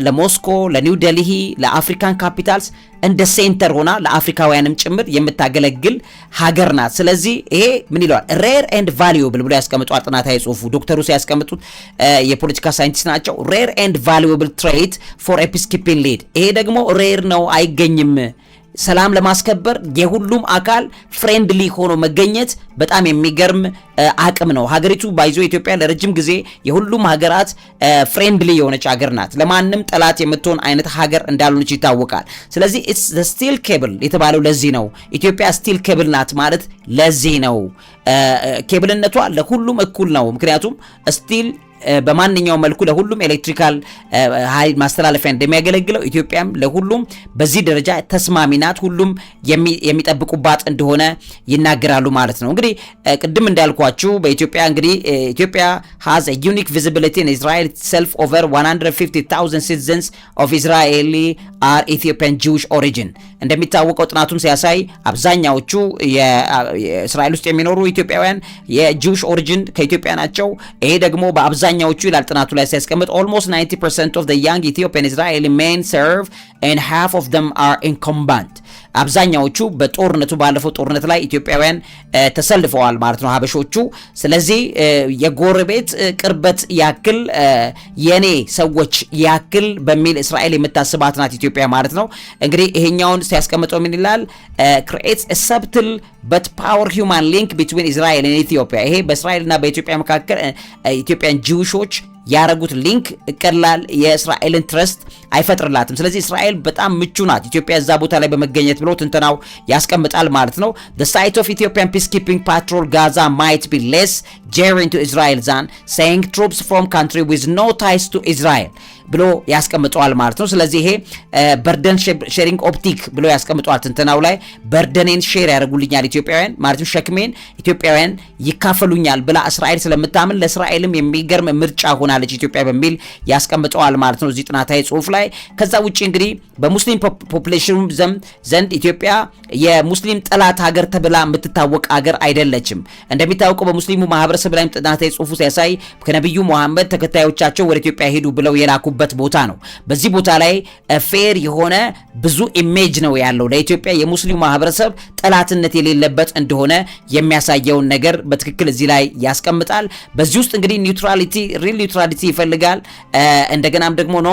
ለሞስኮ፣ ለኒው ዴልሂ፣ ለአፍሪካን ካፒታልስ እንደ ሴንተር ሆና ለአፍሪካውያንም ጭምር የምታገለግል ሀገር ናት። ስለዚህ ይሄ ምን ይለዋል? ሬር ኤንድ ቫልዩብል ብሎ ያስቀምጧል ጥናታዊ ጽሑፉ። ዶክተሩ ሲያስቀምጡት የፖለቲካ ሳይንቲስት ናቸው። ሬር ኤንድ ቫልዩብል ትሬት ፎር ኤ ፒስኪፒንግ ሊድ። ይሄ ደግሞ ሬር ነው፣ አይገኝም። ሰላም ለማስከበር የሁሉም አካል ፍሬንድሊ ሆኖ መገኘት በጣም የሚገርም አቅም ነው። ሀገሪቱ ባይዞ ኢትዮጵያ ለረጅም ጊዜ የሁሉም ሀገራት ፍሬንድሊ የሆነች ሀገር ናት። ለማንም ጠላት የምትሆን አይነት ሀገር እንዳልሆነች ይታወቃል። ስለዚህ ኢትስ ዘ ስቲል ኬብል የተባለው ለዚህ ነው። ኢትዮጵያ ስቲል ኬብል ናት ማለት ለዚህ ነው። ኬብልነቷ ለሁሉም እኩል ነው። ምክንያቱም ስቲል በማንኛውም መልኩ ለሁሉም ኤሌክትሪካል ኃይል ማስተላለፊያ እንደሚያገለግለው ኢትዮጵያም ለሁሉም በዚህ ደረጃ ተስማሚ ናት። ሁሉም የሚጠብቁባት እንደሆነ ይናገራሉ ማለት ነው። እንግዲህ ቅድም እንዳልኳችሁ በኢትዮጵያ እንግዲህ ኢትዮጵያ has a unique visibility in Israel itself. Over 150,000 citizens of Israeli are Ethiopian Jewish origin. እንደሚታወቀው ጥናቱም ሲያሳይ አብዛኛዎቹ የእስራኤል ውስጥ የሚኖሩ ኢትዮጵያውያን የጂውሽ ኦሪጂን ከኢትዮጵያ ናቸው። ይሄ ደግሞ በአብዛኛዎቹ ይላል ጥናቱ ላይ ሲያስቀምጥ almost 90% of the young Ethiopian Israeli men serve and half of them are in combat. አብዛኛዎቹ በጦርነቱ ባለፈው ጦርነት ላይ ኢትዮጵያውያን ተሰልፈዋል ማለት ነው ሀበሾቹ። ስለዚህ የጎረቤት ቅርበት ያክል የኔ ሰዎች ያክል በሚል እስራኤል የምታስባት ናት ኢትዮጵያ ማለት ነው። እንግዲህ ይሄኛውን ሲያስቀምጠው ምን ይላል? creates a subtle but power human link between Israel and Ethiopia. ይሄ በእስራኤልና በኢትዮጵያ መካከል ኢትዮጵያን ጂውሾች ያረጉት ሊንክ ቀላል የእስራኤልን ትረስት አይፈጥርላትም። ስለዚህ እስራኤል በጣም ምቹ ናት ኢትዮጵያ እዛ ቦታ ላይ በመገኘት ብሎ ትንተናው ያስቀምጣል ማለት ነው። The site of Ethiopian peacekeeping patrol Gaza might be less ጀር into Israel than saying troops from country with no ties to Israel ብሎ ያስቀምጠዋል ማለት ነው። ስለዚህ ይሄ በርደን ሼሪንግ ኦፕቲክ ብሎ ያስቀምጠዋል ትንተናው ላይ በርደኔን ሼር ያደርጉልኛል ኢትዮጵያውያን ማለትም ሸክሜን ኢትዮጵያውያን ይካፈሉኛል ብላ እስራኤል ስለምታምን ለእስራኤልም የሚገርም ምርጫ ሆናለች ኢትዮጵያ በሚል ያስቀምጠዋል ማለት ነው እዚህ ጥናታዊ ጽሑፍ ላይ። ከዛ ውጪ እንግዲህ በሙስሊም ፖፑሌሽን ዘንድ ኢትዮጵያ የሙስሊም ጠላት ሀገር ተብላ የምትታወቅ ሀገር አይደለችም። እንደሚታወቀው በሙስሊሙ ማህበረሰብ ላይ ጥናታዊ ጽሑፉ ሲያሳይ ከነብዩ መሐመድ ተከታዮቻቸው ወደ ኢትዮጵያ ሄዱ ብለው የላኩበት ቦታ ነው። በዚህ ቦታ ላይ ፌር የሆነ ብዙ ኢሜጅ ነው ያለው ለኢትዮጵያ የሙስሊሙ ማህበረሰብ ጠላትነት የሌለበት እንደሆነ የሚያሳየውን ነገር በትክክል እዚህ ላይ ያስቀምጣል። በዚህ ውስጥ እንግዲህ ኒውትራሊቲ ሪል ኒውትራሊቲ ይፈልጋል። እንደገናም ደግሞ ኖ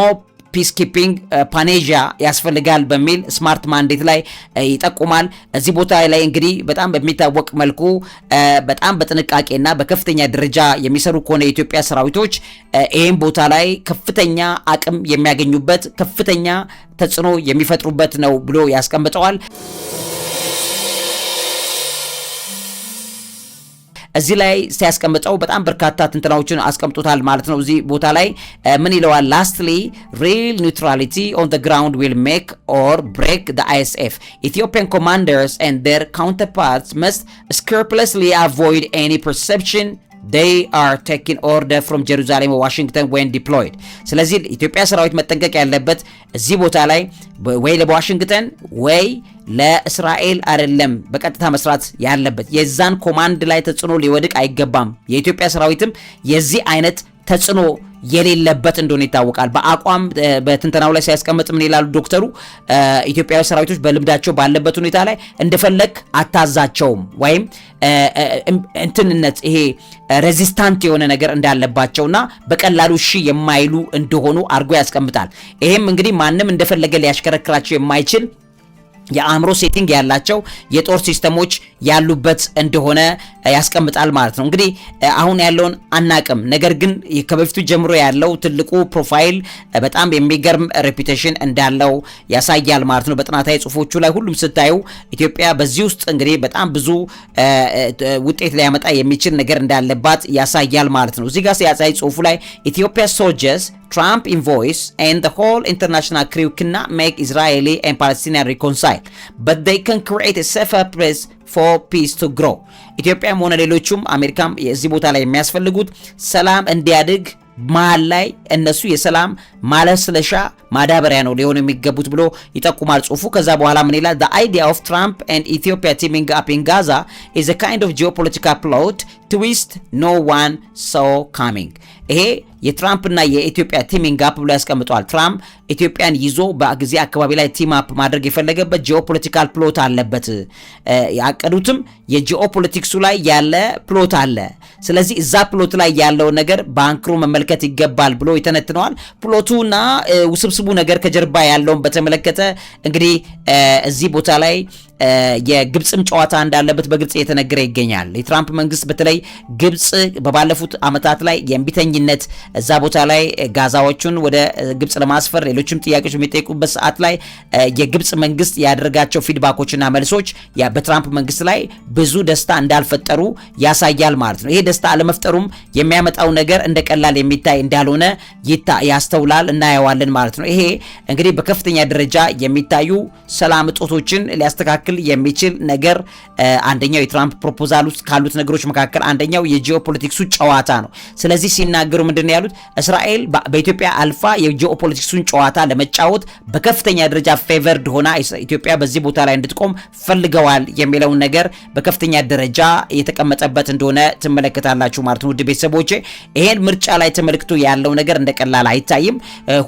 ፒስ ኪፒንግ ፓኔዣ ያስፈልጋል በሚል ስማርት ማንዴት ላይ ይጠቁማል። እዚህ ቦታ ላይ እንግዲህ በጣም በሚታወቅ መልኩ በጣም በጥንቃቄና በከፍተኛ ደረጃ የሚሰሩ ከሆነ የኢትዮጵያ ሰራዊቶች ይህም ቦታ ላይ ከፍተኛ አቅም የሚያገኙበት ከፍተኛ ተጽዕኖ የሚፈጥሩበት ነው ብሎ ያስቀምጠዋል። እዚህ ላይ ሲያስቀምጠው በጣም በርካታ ትንተናዎችን አስቀምጦታል ማለት ነው። እዚህ ቦታ ላይ ምን ይለዋል? lastly real neutrality on the ground will make or break the ISF. Ethiopian commanders and their counterparts must scrupulously avoid any perception they are taking order from Jerusalem or Washington when deployed. ስለዚህ ኢትዮጵያ ሰራዊት መጠንቀቅ ያለበት እዚህ ቦታ ላይ ወይ ለዋሽንግተን ወይ ለእስራኤል አይደለም በቀጥታ መስራት ያለበት የዛን ኮማንድ ላይ ተጽዕኖ ሊወድቅ አይገባም። የኢትዮጵያ ሰራዊትም የዚህ አይነት ተጽዕኖ የሌለበት እንደሆነ ይታወቃል። በአቋም በትንተናው ላይ ሲያስቀምጥ ምን ይላሉ ዶክተሩ? ኢትዮጵያዊ ሰራዊቶች በልምዳቸው ባለበት ሁኔታ ላይ እንደፈለክ አታዛቸውም ወይም እንትንነት ይሄ ሬዚስታንት የሆነ ነገር እንዳለባቸውና በቀላሉ እሺ የማይሉ እንደሆኑ አድርጎ ያስቀምጣል። ይሄም እንግዲህ ማንም እንደፈለገ ሊያሽከረክራቸው የማይችል የአእምሮ ሴቲንግ ያላቸው የጦር ሲስተሞች ያሉበት እንደሆነ ያስቀምጣል ማለት ነው። እንግዲህ አሁን ያለውን አናቅም፣ ነገር ግን ከበፊቱ ጀምሮ ያለው ትልቁ ፕሮፋይል በጣም የሚገርም ሬፑቴሽን እንዳለው ያሳያል ማለት ነው። በጥናታዊ ጽሁፎቹ ላይ ሁሉም ስታዩ ኢትዮጵያ በዚህ ውስጥ እንግዲህ በጣም ብዙ ውጤት ሊያመጣ የሚችል ነገር እንዳለባት ያሳያል ማለት ነው። እዚህ ጋር ሲያሳይ ጽሁፉ ላይ ኢትዮጵያ soldiers Trump invoice and the whole international crew cannot make Israeli and Palestinian reconcile, but they can create a safer place for peace to grow. ኢትዮጵያም ሆነ ሌሎቹም አሜሪካም የዚህ ቦታ ላይ የሚያስፈልጉት ሰላም እንዲያድግ መሀል ላይ እነሱ የሰላም ማለስለሻ ማዳበሪያ ነው ሊሆን የሚገቡት ብሎ ይጠቁማል ጽሁፉ። ከዛ በኋላ ምን ይላል? The idea of Trump and Ethiopia teaming up in Gaza is a kind of geopolitical plot twist no one saw coming. ይሄ የትራምፕ እና የኢትዮጵያ ቲሚንግ አፕ ብሎ ያስቀምጠዋል። ትራምፕ ኢትዮጵያን ይዞ በጊዜ አካባቢ ላይ ቲም አፕ ማድረግ የፈለገበት ጂኦፖለቲካል ፕሎት አለበት። ያቀዱትም የጂኦፖለቲክሱ ላይ ያለ ፕሎት አለ። ስለዚህ እዛ ፕሎት ላይ ያለው ነገር ባንክሮ መመልከት ይገባል ብሎ ይተነትነዋል። ፕሎቱና ውስብስቡ ነገር ከጀርባ ያለውን በተመለከተ እንግዲህ እዚህ ቦታ ላይ የግብጽም ጨዋታ እንዳለበት በግልጽ እየተነገረ ይገኛል። የትራምፕ መንግስት በተለይ ግብጽ በባለፉት አመታት ላይ የእምቢተኝነት እዛ ቦታ ላይ ጋዛዎቹን ወደ ግብጽ ለማስፈር ሌሎችም ጥያቄዎች የሚጠይቁበት ሰዓት ላይ የግብጽ መንግስት ያደረጋቸው ፊድባኮችና መልሶች በትራምፕ መንግስት ላይ ብዙ ደስታ እንዳልፈጠሩ ያሳያል ማለት ነው። ይሄ ደስታ አለመፍጠሩም የሚያመጣው ነገር እንደቀላል የሚታይ እንዳልሆነ ያስተውላል፣ እናየዋለን ማለት ነው። ይሄ እንግዲህ በከፍተኛ ደረጃ የሚታዩ ሰላም እጦቶችን ሊያስተካክል የሚችል ነገር አንደኛው የትራምፕ ፕሮፖዛል ውስጥ ካሉት ነገሮች መካከል አንደኛው የጂኦፖለቲክሱ ጨዋታ ነው። ስለዚህ ሲናገሩ ምንድነው ያሉት? እስራኤል በኢትዮጵያ አልፋ የጂኦፖለቲክሱን ጨዋታ ለመጫወት በከፍተኛ ደረጃ ፌቨርድ ሆና ኢትዮጵያ በዚህ ቦታ ላይ እንድትቆም ፈልገዋል የሚለውን ነገር በከፍተኛ ደረጃ የተቀመጠበት እንደሆነ ትመለከታላችሁ ማለት ነው። ውድ ቤተሰቦቼ ይሄን ምርጫ ላይ ተመልክቶ ያለው ነገር እንደቀላል አይታይም።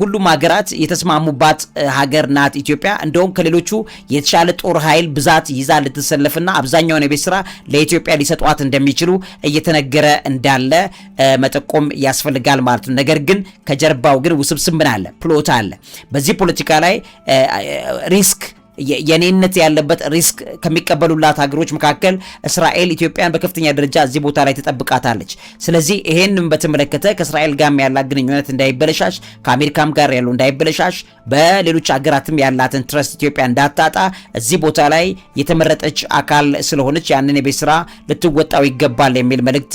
ሁሉም ሀገራት የተስማሙባት ሀገር ናት ኢትዮጵያ። እንደውም ከሌሎቹ የተሻለ ጦር ኃይል ብዛት ይዛ ልትሰለፍና አብዛኛውን የቤት ስራ ለኢትዮጵያ ሊሰጧት እንደሚችሉ እየተነገረ እንዳለ መጠቆም ያስፈልጋል ማለት ነው። ነገር ግን ከጀርባው ግን ውስብስብ ምን አለ? ፕሎት አለ። በዚህ ፖለቲካ ላይ ሪስክ የኔነት ያለበት ሪስክ ከሚቀበሉላት ሀገሮች መካከል እስራኤል ኢትዮጵያን በከፍተኛ ደረጃ እዚህ ቦታ ላይ ተጠብቃታለች። ስለዚህ ይሄንን በተመለከተ ከእስራኤል ጋር ያላት ግንኙነት እንዳይበለሻሽ፣ ከአሜሪካም ጋር ያለው እንዳይበለሻሽ፣ በሌሎች ሀገራትም ያላትን ትረስት ኢትዮጵያ እንዳታጣ እዚህ ቦታ ላይ የተመረጠች አካል ስለሆነች ያንን የቤት ስራ ልትወጣው ይገባል የሚል መልእክት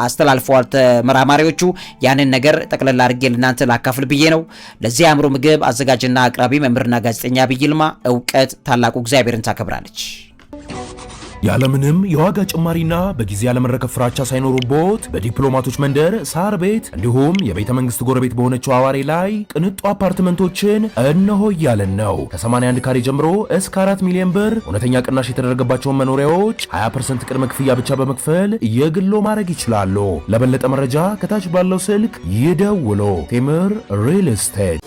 አስተላልፈዋል ተመራማሪዎቹ። ያንን ነገር ጠቅለል አድርጌ ለእናንተ ላካፍል ብዬ ነው። ለዚህ አእምሮ ምግብ አዘጋጅና አቅራቢ መምህርና ጋዜጠኛ ዐቢይ ይልማ። እውቀት ታላቁ እግዚአብሔርን ታከብራለች። ያለምንም የዋጋ ጭማሪና በጊዜ ያለመረከብ ፍራቻ ሳይኖሩቦት በዲፕሎማቶች መንደር ሳር ቤት እንዲሁም የቤተ መንግስት ጎረቤት በሆነችው አዋሬ ላይ ቅንጡ አፓርትመንቶችን እነሆ እያለን ነው። ከ81 ካሬ ጀምሮ እስከ 4 ሚሊዮን ብር እውነተኛ ቅናሽ የተደረገባቸውን መኖሪያዎች 20% ቅድመ ክፍያ ብቻ በመክፈል የግሎ ማድረግ ይችላሉ። ለበለጠ መረጃ ከታች ባለው ስልክ ይደውሉ። ቴምር ሪል ስቴት